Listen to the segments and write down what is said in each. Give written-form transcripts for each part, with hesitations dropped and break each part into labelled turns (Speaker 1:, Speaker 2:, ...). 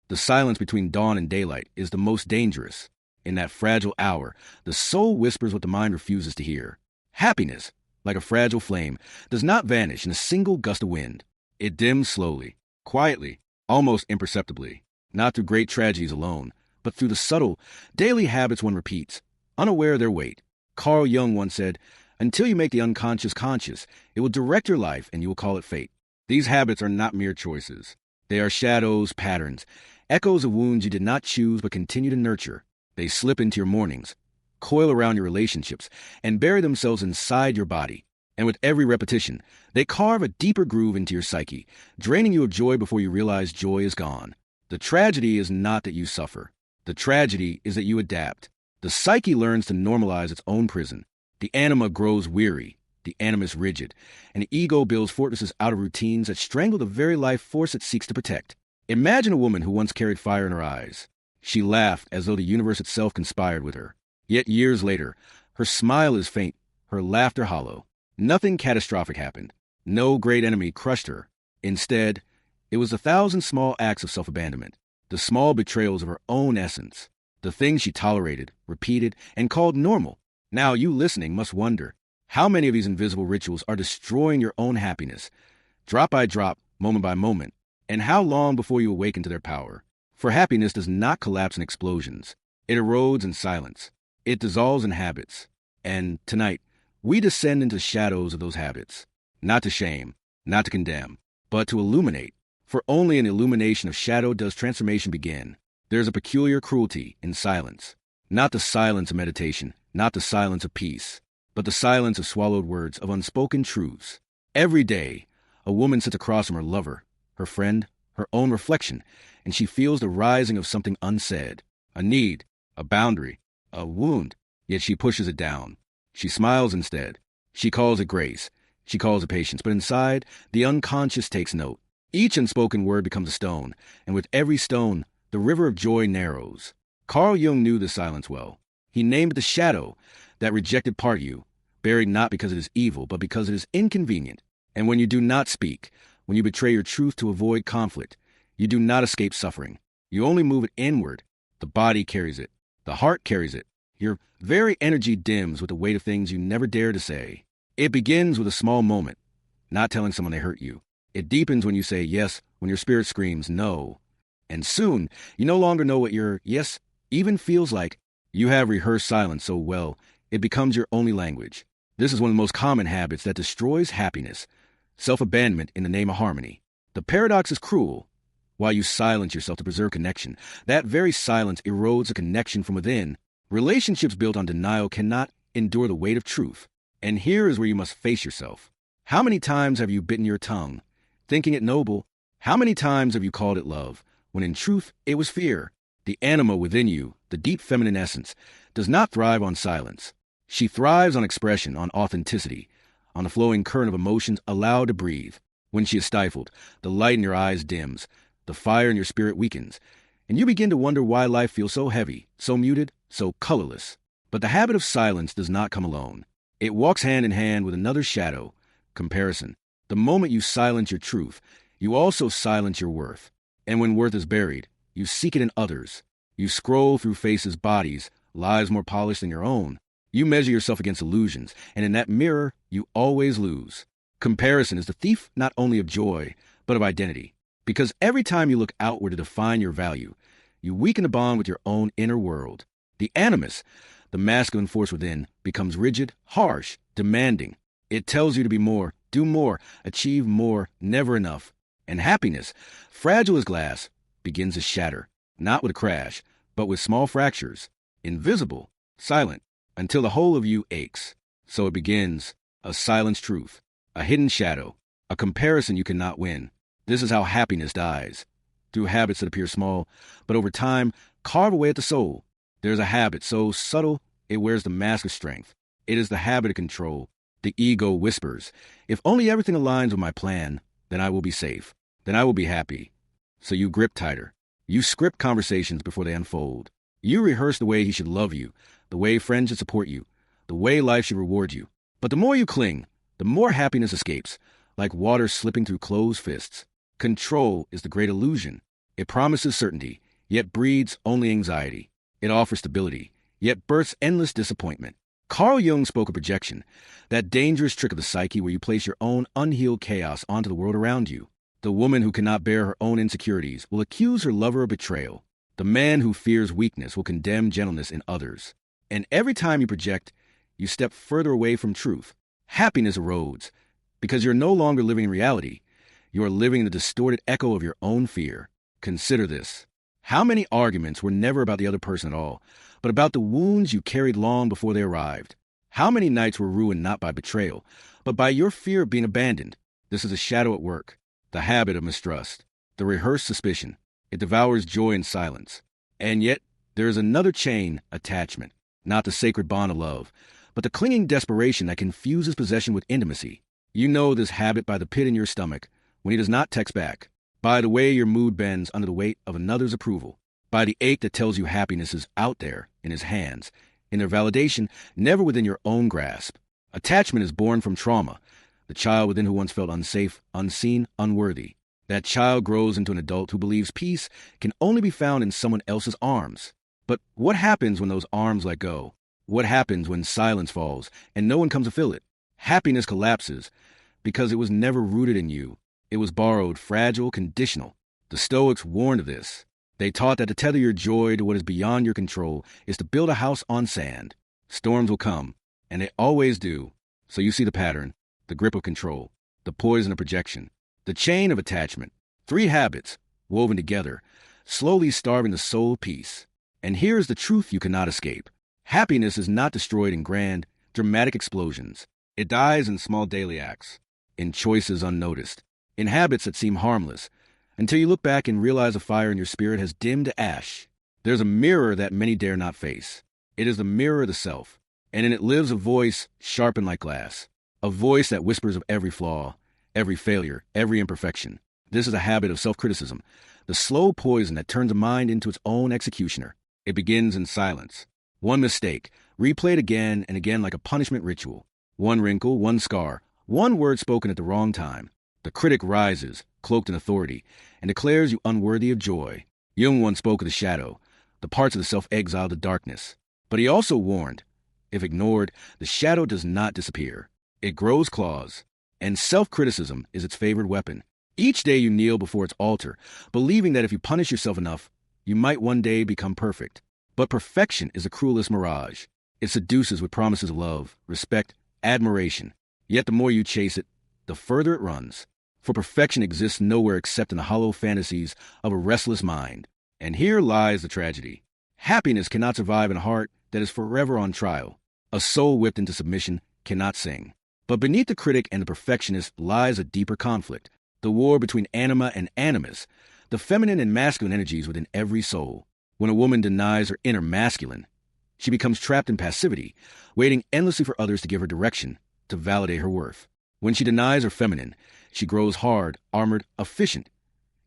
Speaker 1: The silence between dawn and daylight is the most dangerous. In that fragile hour, the soul whispers what the mind refuses to hear. Happiness, like a fragile flame, does not vanish in a single gust of wind. It dims slowly, quietly, almost imperceptibly, not through great tragedies alone, but through the subtle, daily habits one repeats, unaware of their weight. Carl Jung once said, "Until you make the unconscious conscious, it will direct your life and you will call it fate." These habits are not mere choices. They are shadows, patterns, echoes of wounds you did not choose but continue to nurture. They slip into your mornings, coil around your relationships, and bury themselves inside your body. And with every repetition, they carve a deeper groove into your psyche, draining you of joy before you realize joy is gone. The tragedy is not that you suffer. The tragedy is that you adapt. The psyche learns to normalize its own prison. The anima grows weary, the animus rigid, and the ego builds fortresses out of routines that strangle the very life force it seeks to protect. Imagine a woman who once carried fire in her eyes. She laughed as though the universe itself conspired with her. Yet years later, her smile is faint, her laughter hollow. Nothing catastrophic happened. No great enemy crushed her. Instead, it was 1,000 small acts of self-abandonment, the small betrayals of her own essence, the things she tolerated, repeated, and called normal. Now you listening must wonder, how many of these invisible rituals are destroying your own happiness, drop by drop, moment by moment, and how long before you awaken to their power? For happiness does not collapse in explosions. It erodes in silence. It dissolves in habits. And tonight, we descend into the shadows of those habits, not to shame, not to condemn, but to illuminate. For only in illumination of shadow does transformation begin. There is a peculiar cruelty in silence. Not the silence of meditation, not the silence of peace, but the silence of swallowed words, of unspoken truths. Every day, a woman sits across from her lover, her friend, her own reflection, and she feels the rising of something unsaid, a need, a boundary, a wound, yet she pushes it down. She smiles instead. She calls it grace. She calls it patience, but inside, the unconscious takes note. Each unspoken word becomes a stone, and with every stone, the river of joy narrows. Carl Jung knew this silence well. He named it the shadow, that rejected part of you, buried not because it is evil, but because it is inconvenient. And when you do not speak, when you betray your truth to avoid conflict, you do not escape suffering. You only move it inward. The body carries it. The heart carries it. Your very energy dims with the weight of things you never dare to say. It begins with a small moment, not telling someone they hurt you. It deepens when you say yes, when your spirit screams no. And soon, you no longer know what your yes even feels like. You have rehearsed silence so well, it becomes your only language. This is one of the most common habits that destroys happiness, self-abandonment in the name of harmony. The paradox is cruel. While you silence yourself to preserve connection, that very silence erodes a connection from within. Relationships built on denial cannot endure the weight of truth. And here is where you must face yourself. How many times have you bitten your tongue, thinking it noble? How many times have you called it love, when in truth it was fear? The anima within you, the deep feminine essence, does not thrive on silence. She thrives on expression, on authenticity, on the flowing current of emotions allowed to breathe. When she is stifled, the light in your eyes dims, the fire in your spirit weakens, and you begin to wonder why life feels so heavy, so muted, so colorless. But the habit of silence does not come alone. It walks hand in hand with another shadow, comparison. The moment you silence your truth, you also silence your worth. And when worth is buried, you seek it in others. You scroll through faces, bodies, lives more polished than your own. You measure yourself against illusions, and in that mirror, you always lose. Comparison is the thief not only of joy, but of identity. Because every time you look outward to define your value, you weaken the bond with your own inner world. The animus, the masculine force within, becomes rigid, harsh, demanding. It tells you to be more, do more, achieve more, never enough. And happiness, fragile as glass, begins to shatter, not with a crash, but with small fractures, invisible, silent, until the whole of you aches. So it begins, a silenced truth, a hidden shadow, a comparison you cannot win. This is how happiness dies, through habits that appear small, but over time carve away at the soul. There's a habit so subtle it wears the mask of strength. It is the habit of control. The ego whispers, if only everything aligns with my plan, then I will be safe, then I will be happy. So you grip tighter. You script conversations before they unfold. You rehearse the way he should love you, the way friends should support you, the way life should reward you. But the more you cling, the more happiness escapes, like water slipping through closed fists. Control is the great illusion. It promises certainty, yet breeds only anxiety. It offers stability, yet births endless disappointment. Carl Jung spoke of projection, that dangerous trick of the psyche where you place your own unhealed chaos onto the world around you. The woman who cannot bear her own insecurities will accuse her lover of betrayal. The man who fears weakness will condemn gentleness in others. And every time you project, you step further away from truth. Happiness erodes, because you're no longer living in reality. You are living in the distorted echo of your own fear. Consider this. How many arguments were never about the other person at all, but about the wounds you carried long before they arrived? How many nights were ruined not by betrayal, but by your fear of being abandoned? This is a shadow at work, the habit of mistrust, the rehearsed suspicion. It devours joy in silence. And yet, there is another chain, attachment, not the sacred bond of love, but the clinging desperation that confuses possession with intimacy. You know this habit by the pit in your stomach when he does not text back, by the way your mood bends under the weight of another's approval, by the ache that tells you happiness is out there in his hands, in their validation, never within your own grasp. Attachment is born from trauma, the child within who once felt unsafe, unseen, unworthy. That child grows into an adult who believes peace can only be found in someone else's arms. But what happens when those arms let go? What happens when silence falls and no one comes to fill it? Happiness collapses because it was never rooted in you. It was borrowed, fragile, conditional. The Stoics warned of this. They taught that to tether your joy to what is beyond your control is to build a house on sand. Storms will come, and they always do. So you see the pattern, the grip of control, the poison of projection, the chain of attachment, 3 habits woven together, slowly starving the soul of peace. And here's the truth you cannot escape. Happiness is not destroyed in grand, dramatic explosions. It dies in small daily acts, in choices unnoticed, in habits that seem harmless, until you look back and realize a fire in your spirit has dimmed to ash. There's a mirror that many dare not face. It is the mirror of the self, and in it lives a voice sharpened like glass, a voice that whispers of every flaw, every failure, every imperfection. This is a habit of self-criticism, the slow poison that turns a mind into its own executioner. It begins in silence. One mistake, replayed again and again like a punishment ritual. One wrinkle, one scar, one word spoken at the wrong time. The critic rises, cloaked in authority, and declares you unworthy of joy. Jung once spoke of the shadow, the parts of the self-exiled to darkness. But he also warned, if ignored, the shadow does not disappear. It grows claws, and self-criticism is its favorite weapon. Each day you kneel before its altar, believing that if you punish yourself enough, you might one day become perfect. But perfection is a cruelest mirage. It seduces with promises of love, respect, admiration. Yet the more you chase it, the further it runs. For perfection exists nowhere except in the hollow fantasies of a restless mind. And here lies the tragedy. Happiness cannot survive in a heart that is forever on trial. A soul whipped into submission cannot sing. But beneath the critic and the perfectionist lies a deeper conflict, the war between anima and animus, the feminine and masculine energies within every soul. When a woman denies her inner masculine, she becomes trapped in passivity, waiting endlessly for others to give her direction, to validate her worth. When she denies her feminine, she grows hard, armored, efficient,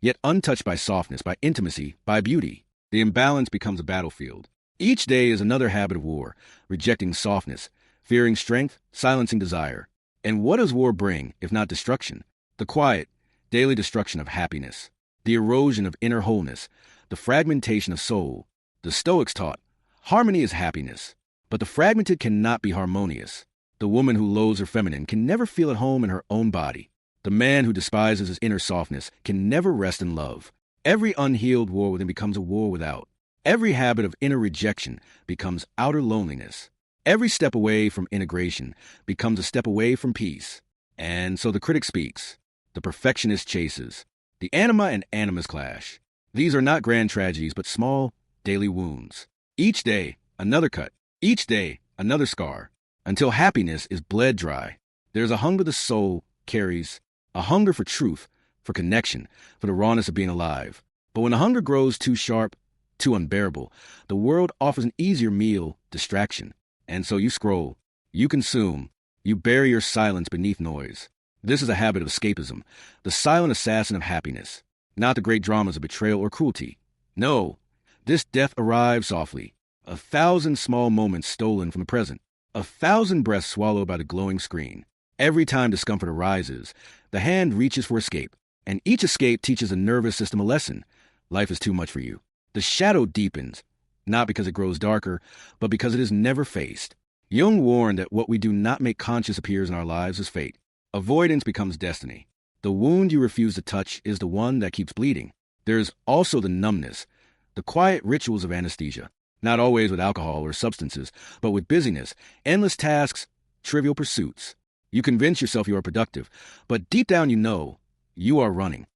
Speaker 1: yet untouched by softness, by intimacy, by beauty. The imbalance becomes a battlefield. Each day is another habit of war, rejecting softness, fearing strength, silencing desire. And what does war bring, if not destruction? The quiet, daily destruction of happiness, the erosion of inner wholeness, the fragmentation of soul. The Stoics taught, harmony is happiness, but the fragmented cannot be harmonious. The woman who loathes her feminine can never feel at home in her own body. The man who despises his inner softness can never rest in love. Every unhealed war within becomes a war without. Every habit of inner rejection becomes outer loneliness. Every step away from integration becomes a step away from peace. And so the critic speaks. The perfectionist chases. The anima and animus clash. These are not grand tragedies, but small, daily wounds. Each day, another cut. Each day, another scar. Until happiness is bled dry. There's a hunger the soul carries, a hunger for truth, for connection, for the rawness of being alive. But when the hunger grows too sharp, too unbearable, the world offers an easier meal, distraction. And so you scroll, you consume, you bury your silence beneath noise. This is a habit of escapism, the silent assassin of happiness, not the great dramas of betrayal or cruelty. No, this death arrives softly, 1,000 small moments stolen from the present, 1,000 breaths swallowed by the glowing screen. Every time discomfort arises, the hand reaches for escape, and each escape teaches the nervous system a lesson. life is too much for you. The shadow deepens, not because it grows darker, but because it is never faced. Jung warned that what we do not make conscious appears in our lives as fate. Avoidance becomes destiny. The wound you refuse to touch is the one that keeps bleeding. There is also the numbness, the quiet rituals of anesthesia, not always with alcohol or substances, but with busyness, endless tasks, trivial pursuits. You convince yourself you are productive, but deep down you know you are running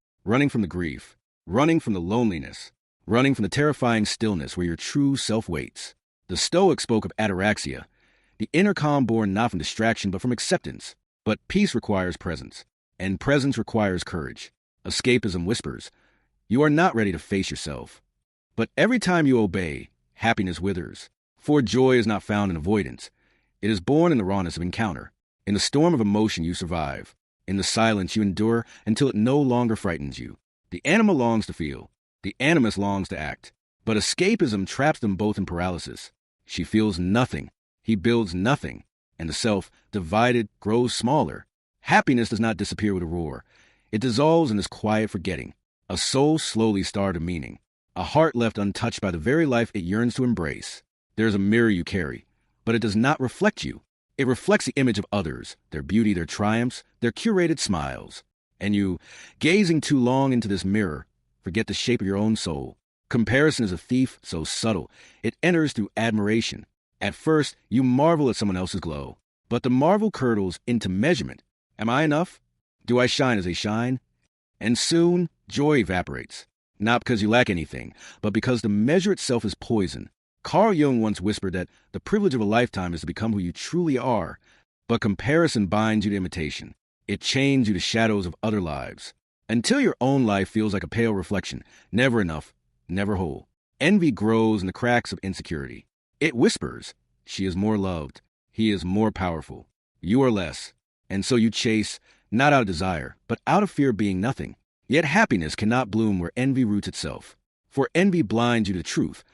Speaker 1: from the grief, running from the loneliness, running from the terrifying stillness where your true self waits. The Stoics spoke of ataraxia, the inner calm born not from distraction but from acceptance. But peace requires presence, and presence requires courage. Escapism whispers, you are not ready to face yourself. But every time you obey, happiness withers. For joy is not found in avoidance. It is born in the rawness of encounter. In the storm of emotion you survive. In the silence you endure until it no longer frightens you. The animal longs to feel. The animus longs to act. But escapism traps them both in paralysis. She feels nothing. He builds nothing. And the self, divided, grows smaller. Happiness does not disappear with a roar. It dissolves in this quiet forgetting. A soul slowly starved of meaning. A heart left untouched by the very life it yearns to embrace. There is a mirror you carry, but it does not reflect you. It reflects the image of others, their beauty, their triumphs, their curated smiles. And you, gazing too long into this mirror, forget the shape of your own soul. Comparison is a thief so subtle, it enters through admiration. At first, you marvel at someone else's glow, but the marvel curdles into measurement. Am I enough? Do I shine as they shine? And soon, joy evaporates, not because you lack anything, but because the measure itself is poison. Carl Jung once whispered that the privilege of a lifetime is to become who you truly are, but comparison binds you to imitation. It chains you to shadows of other lives, until your own life feels like a pale reflection, never enough, never whole. Envy grows in the cracks of insecurity. It whispers, she is more loved, he is more powerful, you are less. And so you chase, not out of desire, but out of fear of being nothing. Yet happiness cannot bloom where envy roots itself. For envy blinds you to truth,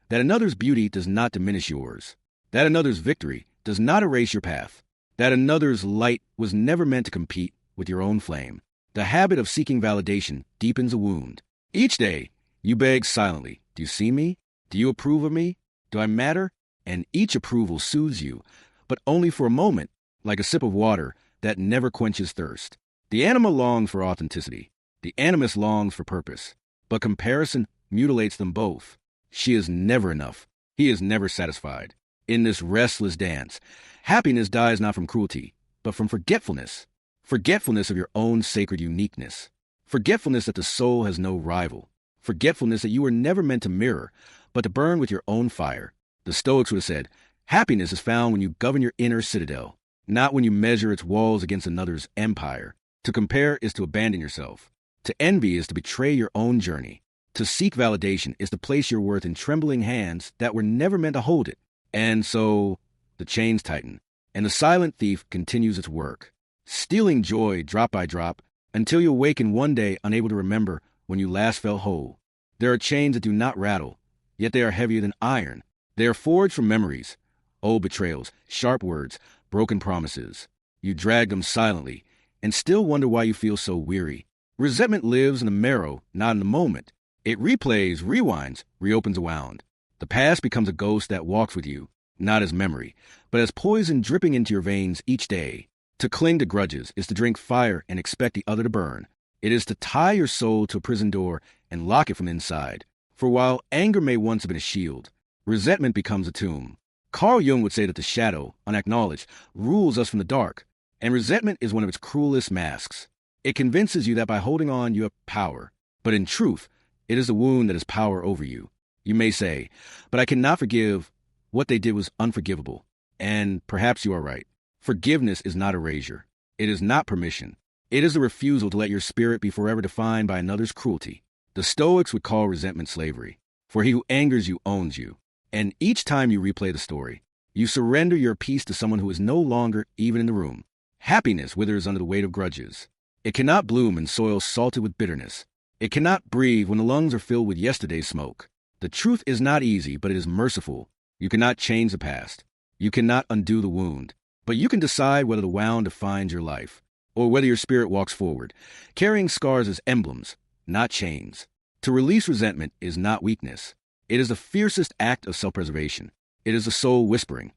Speaker 1: that another's beauty does not diminish yours, that another's victory does not erase your path, that another's light was never meant to compete with your own flame. The habit of seeking validation deepens a wound. Each day, you beg silently, do you see me? Do you approve of me? Do I matter? And each approval soothes you, but only for a moment, like a sip of water that never quenches thirst. The animal longs for authenticity. The animus longs for purpose. But comparison mutilates them both. She is never enough. He is never satisfied. In this restless dance, happiness dies not from cruelty, but from forgetfulness. Forgetfulness of your own sacred uniqueness. Forgetfulness that the soul has no rival. Forgetfulness that you were never meant to mirror, but to burn with your own fire. The Stoics would have said, happiness is found when you govern your inner citadel, not when you measure its walls against another's empire. To compare is to abandon yourself. To envy is to betray your own journey. To seek validation is to place your worth in trembling hands that were never meant to hold it. And so the chains tighten, and the silent thief continues its work, stealing joy drop by drop until you awaken one day unable to remember when you last felt whole. There are chains that do not rattle, yet they are heavier than iron. They are forged from memories, old betrayals, sharp words, broken promises. You drag them silently and still wonder why you feel so weary. Resentment lives in the marrow, not in the moment. It replays, rewinds, reopens a wound. The past becomes a ghost that walks with you, not as memory, but as poison dripping into your veins each day. To cling to grudges is to drink fire and expect the other to burn. It is to tie your soul to a prison door and lock it from inside. For while anger may once have been a shield, resentment becomes a tomb. Carl Jung would say that the shadow, unacknowledged, rules us from the dark, and resentment is one of its cruelest masks. It convinces you that by holding on you have power, but in truth, it is the wound that has power over you. You may say, but I cannot forgive. What they did was unforgivable. And perhaps you are right. Forgiveness is not erasure. It is not permission. It is the refusal to let your spirit be forever defined by another's cruelty. The Stoics would call resentment slavery, for he who angers you owns you. And each time you replay the story, you surrender your peace to someone who is no longer even in the room. Happiness withers under the weight of grudges. It cannot bloom in soil salted with bitterness. It cannot breathe when the lungs are filled with yesterday's smoke. The truth is not easy, but it is merciful. You cannot change the past. You cannot undo the wound. But you can decide whether the wound defines your life, or whether your spirit walks forward, carrying scars as emblems, not chains. To release resentment is not weakness. It is the fiercest act of self-preservation. It is the soul whispering,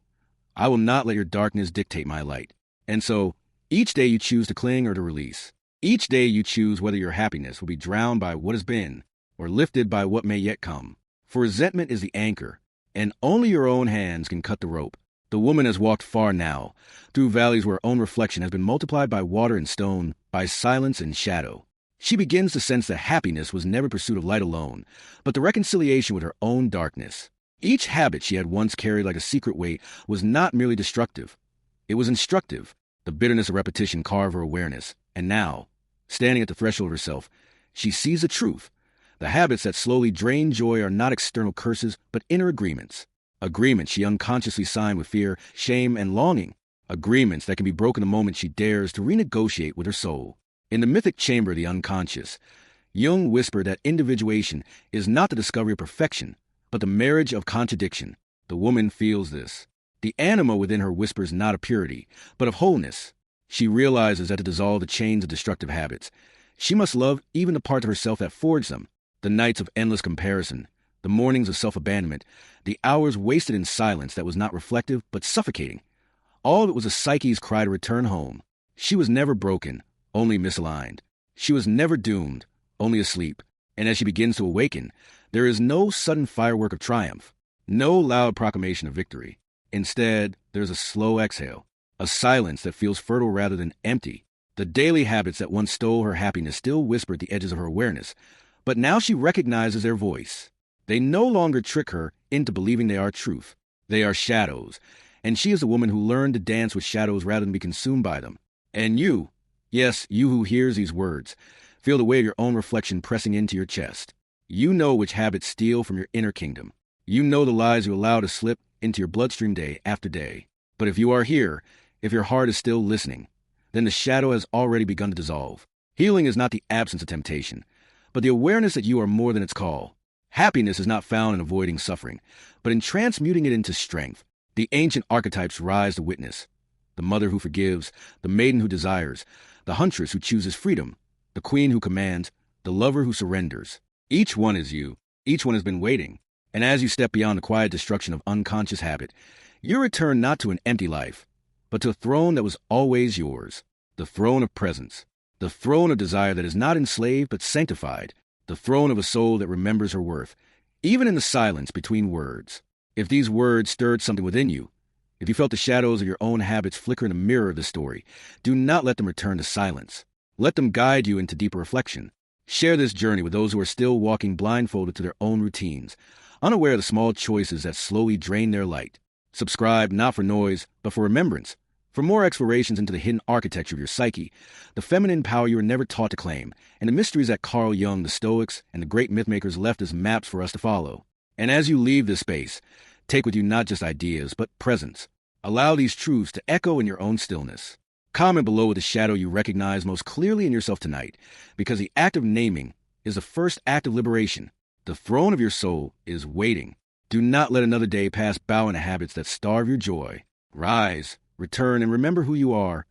Speaker 1: I will not let your darkness dictate my light. And so, each day you choose to cling or to release. Each day you choose whether your happiness will be drowned by what has been or lifted by what may yet come. For resentment is the anchor, and only your own hands can cut the rope. The woman has walked far now, through valleys where her own reflection has been multiplied by water and stone, by silence and shadow. She begins to sense that happiness was never pursuit of light alone, but the reconciliation with her own darkness. Each habit she had once carried like a secret weight was not merely destructive. It was instructive. The bitterness of repetition carved her awareness, and now, standing at the threshold of herself, she sees the truth. The habits that slowly drain joy are not external curses, but inner agreements. Agreements she unconsciously signed with fear, shame, and longing. Agreements that can be broken the moment she dares to renegotiate with her soul. In the mythic chamber of the unconscious, Jung whispered that individuation is not the discovery of perfection, but the marriage of contradiction. The woman feels this. The anima within her whispers not of purity, but of wholeness. She realizes that to dissolve the chains of destructive habits, she must love even the parts of herself that forged them. The nights of endless comparison, the mornings of self-abandonment, the hours wasted in silence that was not reflective but suffocating. All of it was a psyche's cry to return home. She was never broken, only misaligned. She was never doomed, only asleep. And as she begins to awaken, there is no sudden firework of triumph, no loud proclamation of victory. Instead, there is a slow exhale, a silence that feels fertile rather than empty. The daily habits that once stole her happiness still whisper at the edges of her awareness, but now she recognizes their voice. They no longer trick her into believing they are truth. They are shadows, and she is a woman who learned to dance with shadows rather than be consumed by them. And you, yes, you who hears these words, feel the weight of your own reflection pressing into your chest. You know which habits steal from your inner kingdom. You know the lies you allow to slip into your bloodstream day after day. But if you are here, if your heart is still listening, then the shadow has already begun to dissolve. Healing is not the absence of temptation, but the awareness that you are more than its call. Happiness is not found in avoiding suffering, but in transmuting it into strength. The ancient archetypes rise to witness. The mother who forgives, the maiden who desires, the huntress who chooses freedom, the queen who commands, the lover who surrenders. Each one is you. Each one has been waiting. And as you step beyond the quiet destruction of unconscious habit, you return not to an empty life, but to a throne that was always yours. The throne of presence. The throne of desire that is not enslaved but sanctified. The throne of a soul that remembers her worth, even in the silence between words. If these words stirred something within you, if you felt the shadows of your own habits flicker in the mirror of the story, do not let them return to silence. Let them guide you into deeper reflection. Share this journey with those who are still walking blindfolded to their own routines, unaware of the small choices that slowly drain their light. Subscribe not for noise, but for remembrance. For more explorations into the hidden architecture of your psyche, the feminine power you were never taught to claim, and the mysteries that Carl Jung, the Stoics, and the great mythmakers left as maps for us to follow. And as you leave this space, take with you not just ideas, but presence. Allow these truths to echo in your own stillness. Comment below with the shadow you recognize most clearly in yourself tonight, because the act of naming is the first act of liberation. The throne of your soul is waiting. Do not let another day pass bowing to habits that starve your joy. Rise, return, and remember who you are.